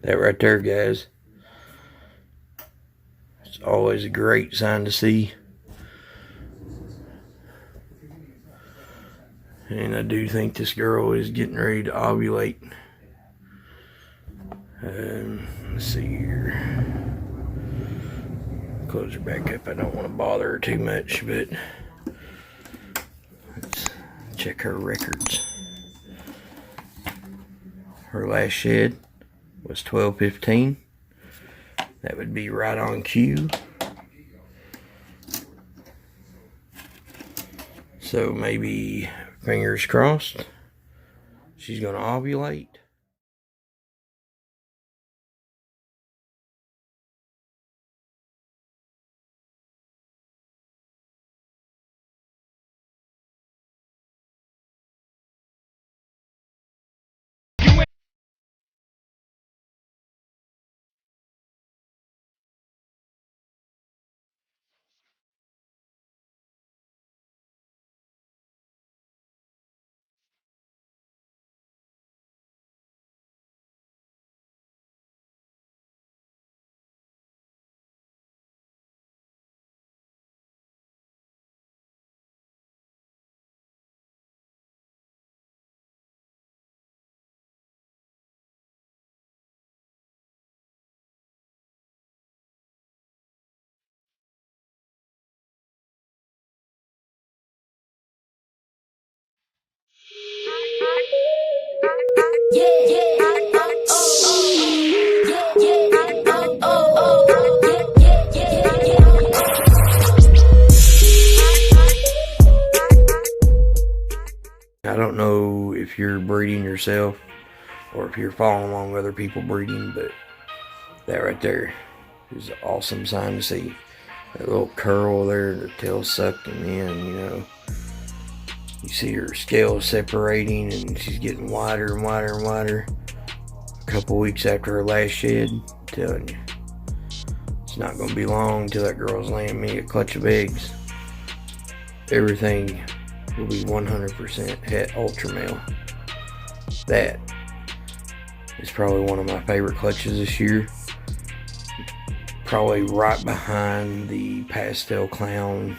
That right there, guys. It's always a great sign to see. And I do think this girl is getting ready to ovulate. Let's see here. Close her back up. I don't want to bother her too much, but let's check her records. Her last shed was 12:15. That would be right on cue. So maybe, fingers crossed, she's going to ovulate. I don't know if you're breeding yourself or if you're following along with other people breeding, but that right there is an awesome sign to see. That little curl there, the tail sucking in, you know. You see her scales separating and she's getting wider and wider and wider. A couple weeks after her last shed, I'm telling you, it's not going to be long until that girl's laying me a clutch of eggs. Everything will be 100% het ultra male. That is probably one of my favorite clutches this year. Probably right behind the pastel clown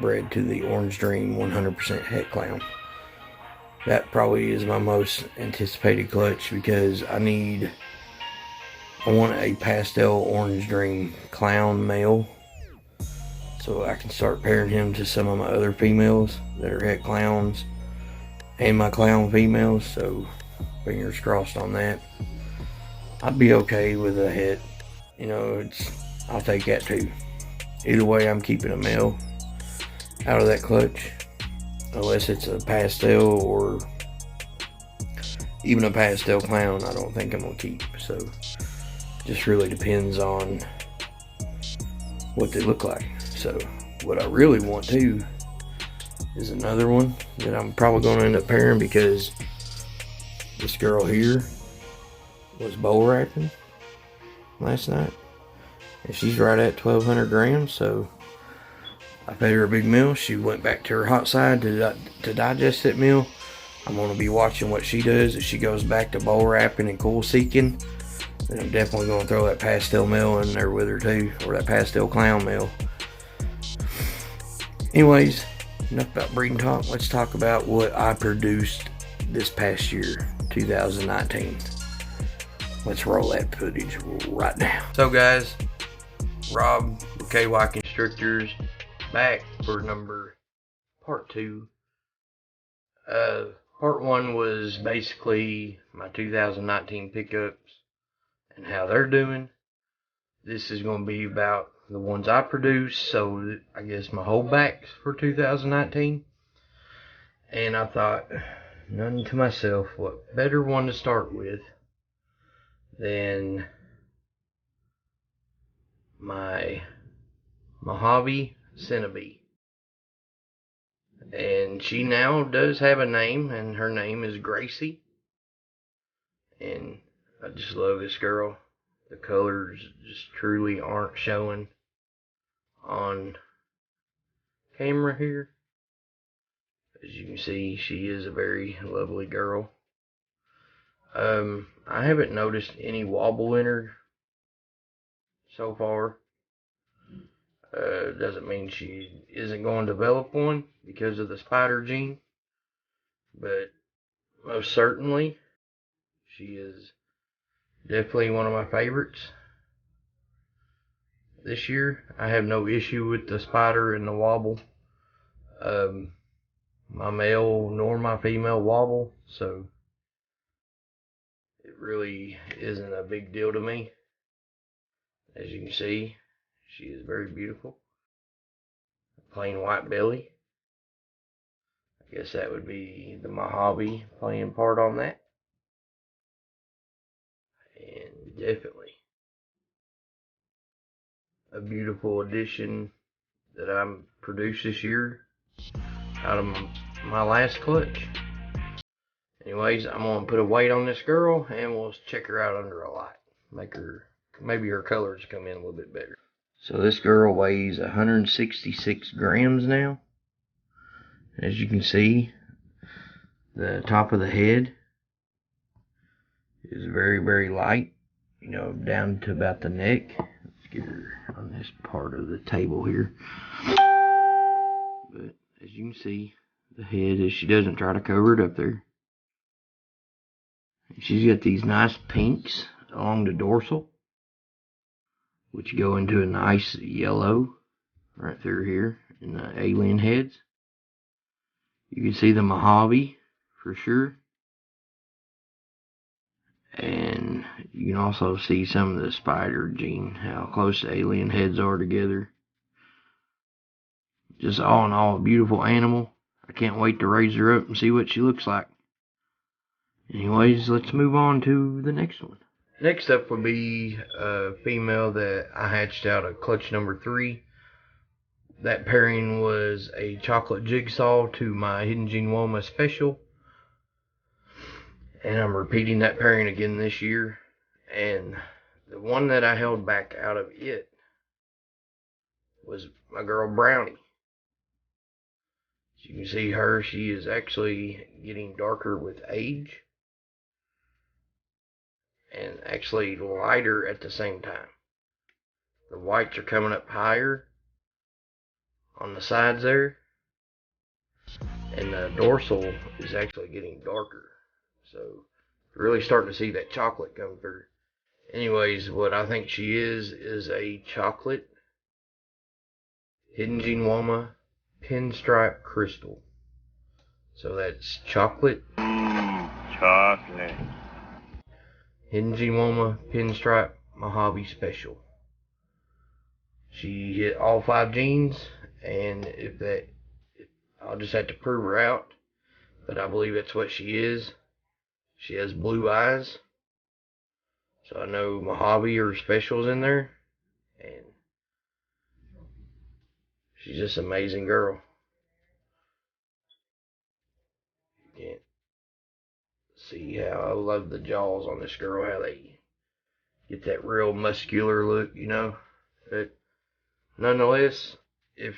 bred to the orange dream 100% het clown. That probably is my most anticipated clutch because I want a pastel orange dream clown male so I can start pairing him to some of my other females that are het clowns and my clown females, so fingers crossed on that. I'd be okay with a het, you know, I'll take that too. Either way, I'm keeping a male out of that clutch, unless it's a pastel or even a pastel clown. I don't think I'm gonna keep, so just really depends on what they look like. So what I really want to is another one that I'm probably going to end up pairing, because this girl here was bull wrapping last night and she's right at 1,200 grams, so I fed her a big meal. She went back to her hot side to digest that meal. I'm going to be watching what she does. If she goes back to bull wrapping and cool seeking, then I'm definitely going to throw that pastel male in there with her too, or that pastel clown male. Anyways, enough about breeding talk. Let's talk about what I produced this past year, 2019. Let's roll that footage right now. So guys, Rob with kykonstrictorz back for part 2. Part 1 was basically my 2019 pickups and how they're doing. This is going to be about the ones I produced, so I guess my holdbacks for 2019. And I thought, none to myself, what better one to start with than my Mojave Centipede. And she now does have a name, and her name is Gracie. And I just love this girl. The colors just truly aren't showing on camera here. As you can see, she is a very lovely girl. I haven't noticed any wobble in her so far. Doesn't mean she isn't going to develop one because of the spider gene, but most certainly she is definitely one of my favorites this year. I have no issue with the spider and the wobble. My male nor my female wobble, so it really isn't a big deal to me. As you can see, she is very beautiful. Plain white belly. I guess that would be the Mojave playing part on that. And definitely a beautiful addition that I'm produced this year out of my last clutch. Anyways, I'm gonna put a weight on this girl and we'll check her out under a light. Maybe her colors come in a little bit better. So this girl weighs 166 grams now. As you can see, the top of the head is very, very light, down to about the neck. Let's get her on this part of the table here. But as you can see, the head, as she doesn't try to cover it up there. She's got these nice pinks along the dorsal, which go into a nice yellow right through here in the alien heads. You can see the Mojave for sure. And you can also see some of the spider gene, how close the alien heads are together. Just all in all, a beautiful animal. I can't wait to raise her up and see what she looks like. Anyways, let's move on to the next one. Next up would be a female that I hatched out of clutch number 3. That pairing was a chocolate jigsaw to my Hidden Gene Woma special. And I'm repeating that pairing again this year. And the one that I held back out of it was my girl Brownie. As you can see her, she is actually getting darker with age. And actually lighter at the same time. The whites are coming up higher on the sides there. And the dorsal is actually getting darker. So, really starting to see that chocolate come through. Anyways, what I think she is a chocolate Hidden Gene Woma pinstripe crystal. So that's chocolate. Chocolate. Hidden Gene Woma pinstripe Mojave special. She hit all 5 genes, and I'll just have to prove her out. But I believe that's what she is. She has blue eyes. So I know Mojave or specials in there. And she's just an amazing girl. You can't see how I love the jaws on this girl, how they get that real muscular look, But nonetheless, if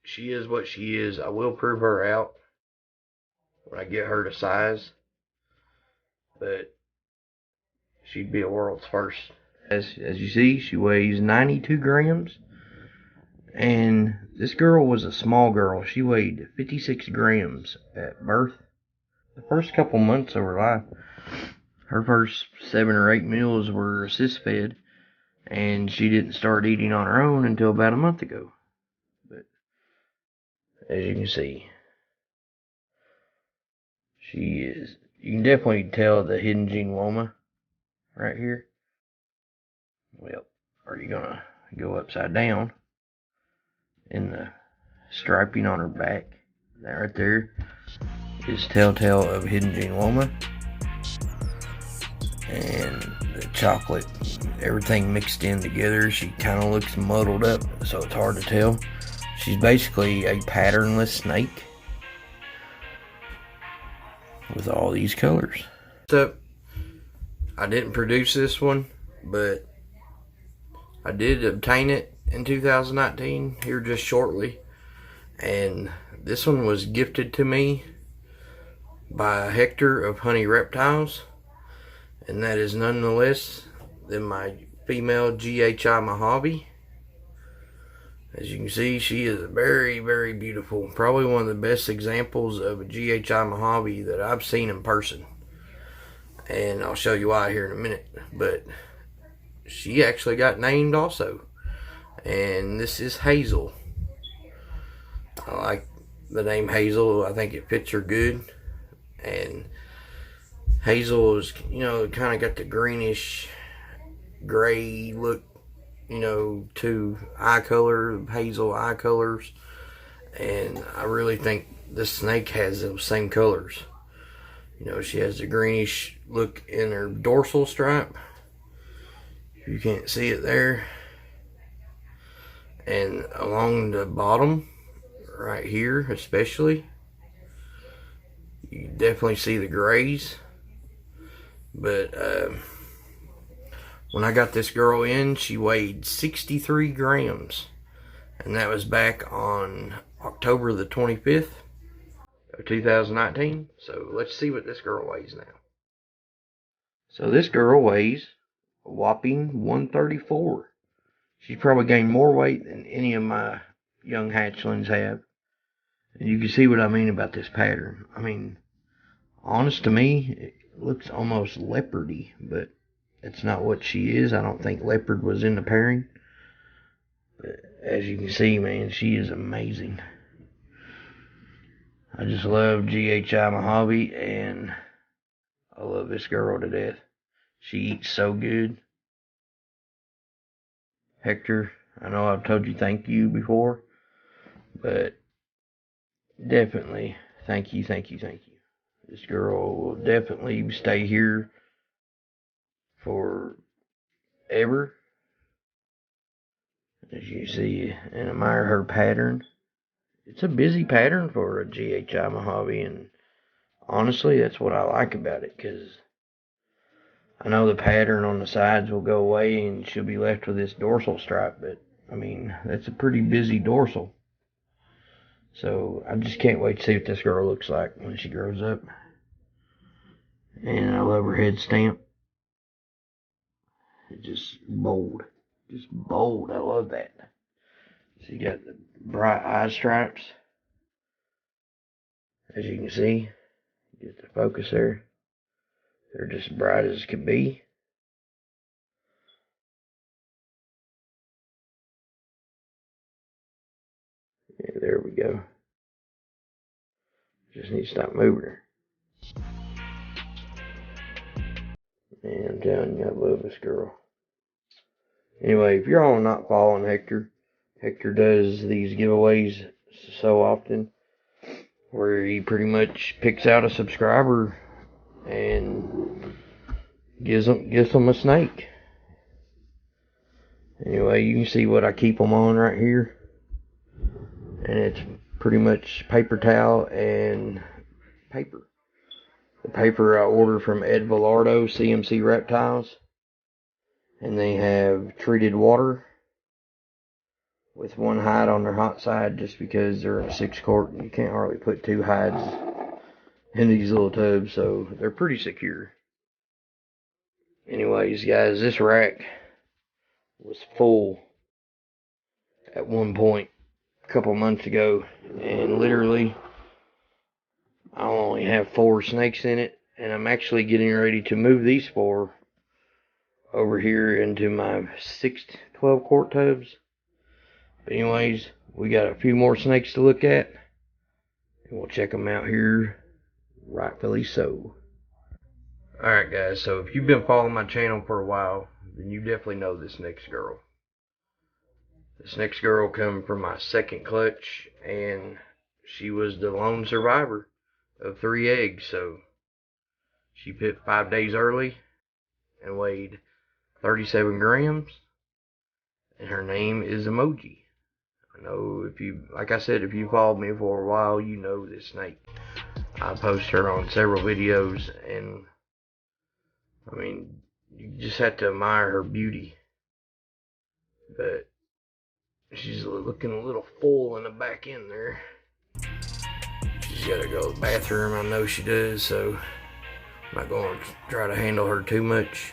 she is what she is, I will prove her out when I get her to size. But she'd be a world's first. As you see, she weighs 92 grams. And this girl was a small girl. She weighed 56 grams at birth. The first couple months of her life, her first 7 or 8 meals were assist fed. And she didn't start eating on her own until about a month ago. But as you can see, you can definitely tell the Hidden Gene Woma right here. Well, are you gonna go upside down? In the striping on her back, that right there is telltale of Hidden Gene Woma. And the chocolate, everything mixed in together, she kind of looks muddled up, so it's hard to tell. She's basically a patternless snake with all these colors. So, I didn't produce this one, but I did obtain it in 2019, here just shortly. And this one was gifted to me by Hector of Honey Reptiles. and that is none the less than my female GHI Mojave. As you can see, she is very, very beautiful. Probably one of the best examples of a GHI Mojave that I've seen in person. And I'll show you why here in a minute. But she actually got named also. And this is Hazel. I like the name Hazel. I think it fits her good. And Hazel is, you know, kind of got the greenish gray look, you know, to eye color, hazel eye colors. And I really think this snake has those same colors. You know, she has the greenish look in her dorsal stripe. You can't see it there. And along the bottom, right here especially, you definitely see the grays. But when I got this girl in, she weighed 63 grams. And that was back on October the 25th of 2019. So let's see what this girl weighs now. So this girl weighs a whopping 134. She's probably gained more weight than any of my young hatchlings have. And you can see what I mean about this pattern. I mean, honest to me, it looks almost leopardy, but it's not what she is. I don't think leopard was in the pairing. But as you can see, man, she is amazing. I just love GHI Mojave, and I love this girl to death. She eats so good. Hector, I know I've told you thank you before, but definitely thank you, thank you, thank you. This girl will definitely stay here forever. As you see, and admire her pattern. It's a busy pattern for a GHI Mojave, and honestly, that's what I like about it, because I know the pattern on the sides will go away and she'll be left with this dorsal stripe, but I mean, that's a pretty busy dorsal. So I just can't wait to see what this girl looks like when she grows up. And I love her head stamp. It's just bold. Just bold. I love that. So you got the bright eye stripes. As you can see, get the focus there. They're just bright as can be. Yeah, there we go. Just need to stop moving her. And I'm telling you, I love this girl. Anyway, if you're all not following Hector, Hector does these giveaways so often where he pretty much picks out a subscriber and gives them a snake. Anyway, you can see what I keep them on right here. And it's pretty much paper towel and paper. The paper I ordered from Ed Villardo, CMC Reptiles. And they have treated water with one hide on their hot side, just because they're in a 6-quart and you can't hardly put 2 hides in these little tubs, so they're pretty secure. Anyways, guys, this rack was full at one point a couple months ago, and literally I only have 4 snakes in it, and I'm actually getting ready to move these 4 over here into my 6 12-quart tubs. But anyways, we got a few more snakes to look at, and we'll check them out here, rightfully so. Alright guys, so if you've been following my channel for a while, then you definitely know this next girl. This next girl come from my second clutch, and she was the lone survivor of 3 eggs. So she picked 5 days early and weighed 37 grams, and her name is Emoji. I know if you, like I said, if you followed me for a while, you know this snake. I post her on several videos, and I mean, you just have to admire her beauty. But she's looking a little full in the back end there. She's got to go to the bathroom, I know she does, so I'm not going to try to handle her too much,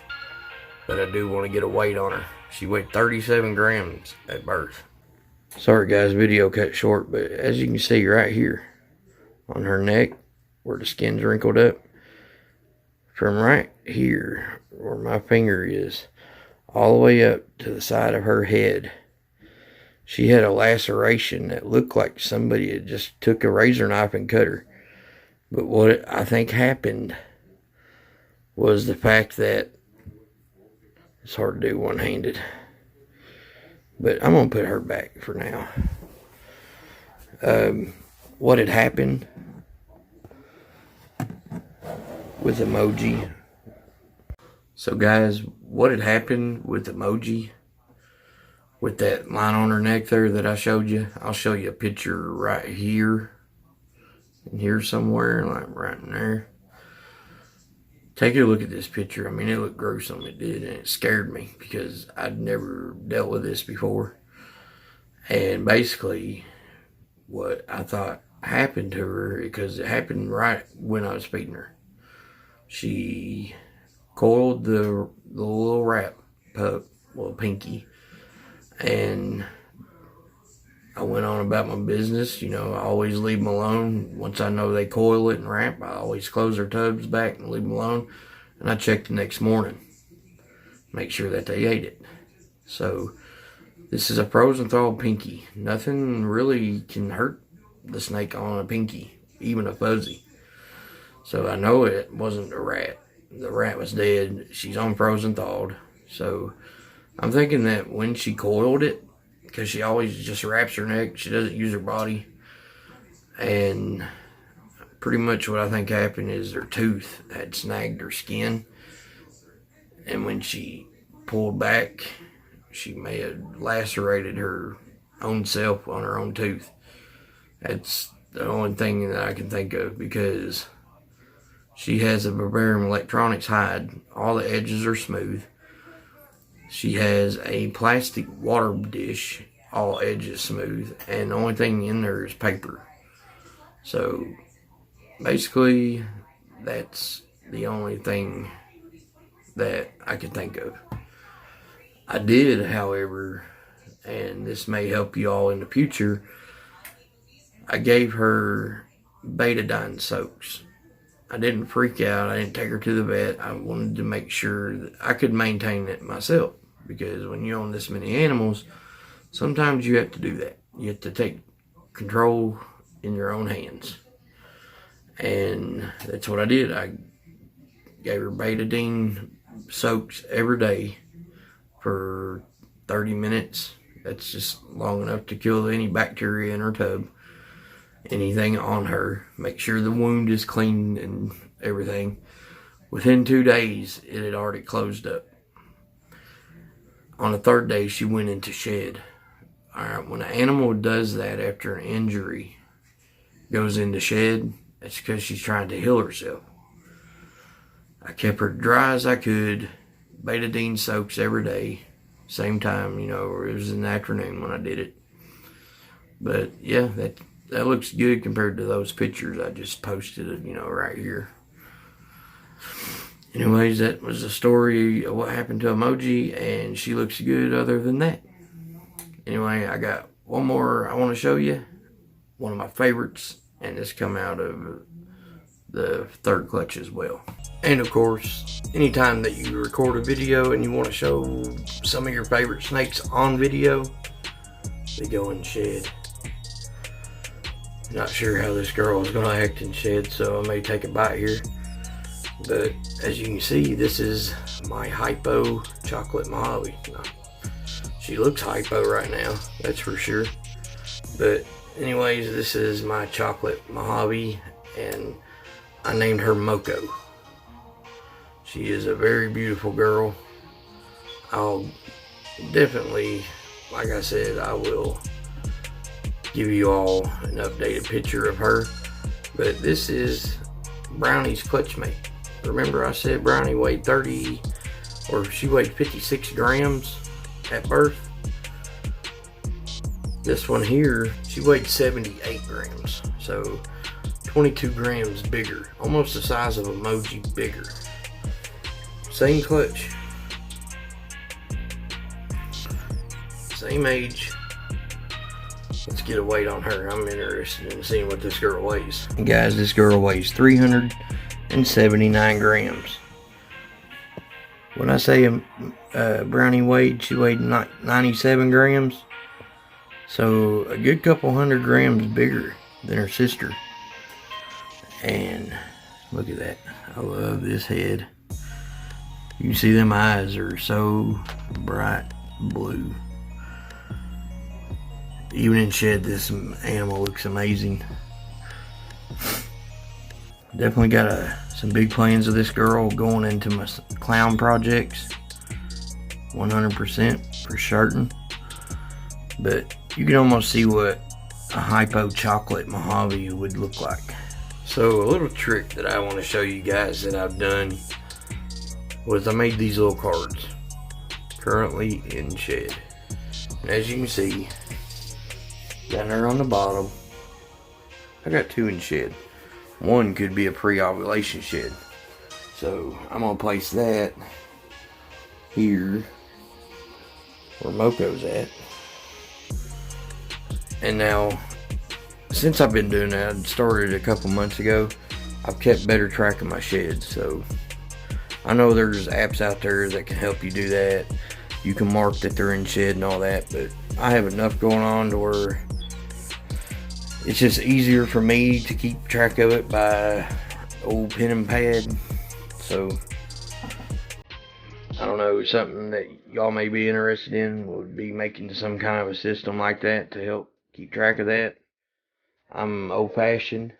but I do want to get a weight on her. She weighed 37 grams at birth. Sorry guys, video cut short, but as you can see right here on her neck where the skin's wrinkled up, from right here where my finger is all the way up to the side of her head, she had a laceration that looked like somebody had just took a razor knife and cut her. But what I think happened was the fact that it's hard to do one-handed. But I'm going to put her back for now. What had happened with Emoji. So guys, what had happened with Emoji, with that line on her neck there that I showed you, I'll show you a picture right here, and here somewhere, like right in there. Take a look at this picture. I mean, it looked gruesome, it did, and it scared me because I'd never dealt with this before. And basically, what I thought happened to her, because it happened right when I was feeding her. She coiled the little rat pup, little Pinky, and I went on about my business. You know, I always leave them alone. Once I know they coil it and wrap, I always close their tubs back and leave them alone. And I check the next morning, make sure that they ate it. So this is a frozen thawed Pinky. Nothing really can hurt the snake on a Pinky, even a fuzzy. So I know it wasn't a rat. The rat was dead. She's on frozen thawed. So I'm thinking that when she coiled it, because she always just wraps her neck, she doesn't use her body. And pretty much what I think happened is her tooth had snagged her skin. And when she pulled back, she may have lacerated her own self on her own tooth. That's the only thing that I can think of, because she has a Barbarian Electronics hide. All the edges are smooth. She has a plastic water dish, all edges smooth, and the only thing in there is paper. So basically, that's the only thing that I can think of. I did, however, and this may help you all in the future, I gave her betadine soaks. I didn't freak out. I didn't take her to the vet. I wanted to make sure that I could maintain it myself, because when you own this many animals, sometimes you have to do that. You have to take control in your own hands. And that's what I did. I gave her betadine soaks every day for 30 minutes. That's just long enough to kill any bacteria in her tub, anything on her. Make sure the wound is clean and everything. Within 2 days, it had already closed up. On the third day, she went into shed. Alright, when an animal does that after an injury, goes into shed, that's because she's trying to heal herself. I kept her dry as I could, betadine soaks every day, same time, you know, it was in the afternoon when I did it. But yeah, that looks good compared to those pictures I just posted, you know, right here. Anyways, that was the story of what happened to Emoji, and she looks good other than that. Anyway, I got one more I want to show you. One of my favorites, and this come out of the third clutch as well. And of course, anytime that you record a video and you want to show some of your favorite snakes on video, they go in shed. Not sure how this girl is going to act in shed, so I may take a bite here. But as you can see, this is my hypo chocolate Mojave. No, she looks hypo right now, that's for sure. But anyways, this is my chocolate Mojave, and I named her Moko. She is a very beautiful girl. I'll definitely, like I said, I will give you all an updated picture of her. But this is Brownie's clutch mate. Remember I said Brownie weighed she weighed 56 grams at birth. This one here, she weighed 78 grams. So 22 grams bigger, almost the size of emoji bigger. Same clutch, same age. Let's get a weight on her. I'm interested in seeing what this girl weighs. And guys, this girl weighs 379 grams. When I say Brownie weighed, she weighed 97 grams. So a good couple 100 grams bigger than her sister. And look at that. I love this head. You can see them eyes are so bright blue. Even in shed, this animal looks amazing. Definitely got some big plans of this girl going into my clown projects. 100% for certain. But you can almost see what a hypo chocolate Mojave would look like. So a little trick that I want to show you guys that I've done was I made these little cards. Currently in shed. And as you can see, down there on the bottom, I got 2 in shed. One could be a pre-ovulation shed. So I'm gonna place that here where Moko's at. And now, since I've been doing that, I started a couple months ago, I've kept better track of my sheds. So I know there's apps out there that can help you do that. You can mark that they're in shed and all that, but I have enough going on to where it's just easier for me to keep track of it by old pen and pad. So I don't know, something that y'all may be interested in would be making some kind of a system like that to help keep track of that. I'm old-fashioned.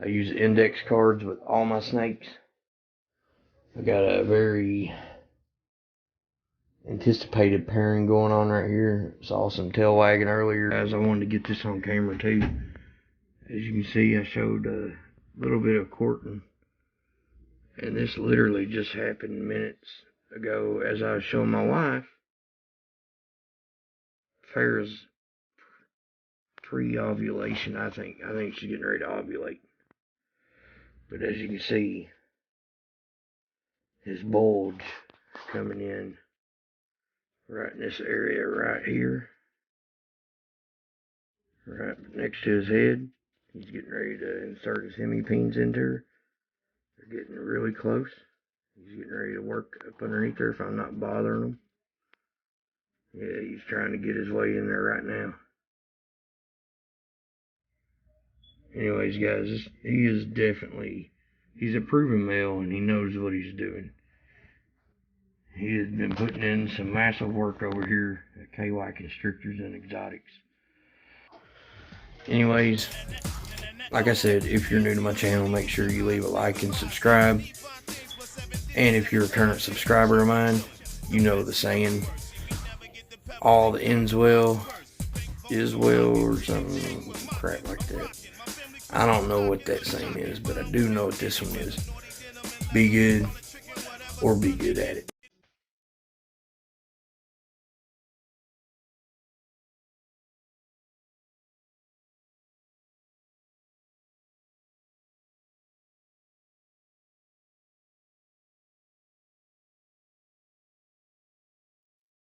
I use index cards with all my snakes. I got a very anticipated pairing going on right here. Saw some tail wagging earlier. Guys, I wanted to get this on camera too. As you can see, I showed a little bit of courting, and this literally just happened minutes ago as I was showing my wife Farrah's pre-ovulation. I think she's getting ready to ovulate. But as you can see, his bulge coming in right in this area right here, right next to his head. He's getting ready to insert his hemipenes into her. They're getting really close. He's getting ready to work up underneath her if I'm not bothering him. Yeah, he's trying to get his way in there right now. Anyways, guys, he is definitely, he's a proven male and he knows what he's doing. He has been putting in some massive work over here at kykonstrictorz and exotics. Anyways, like I said, if you're new to my channel, make sure you leave a like and subscribe. And if you're a current subscriber of mine, you know the saying, all that ends well is well, or some crap like that. I don't know what that saying is, but I do know what this one is. Be good or be good at it.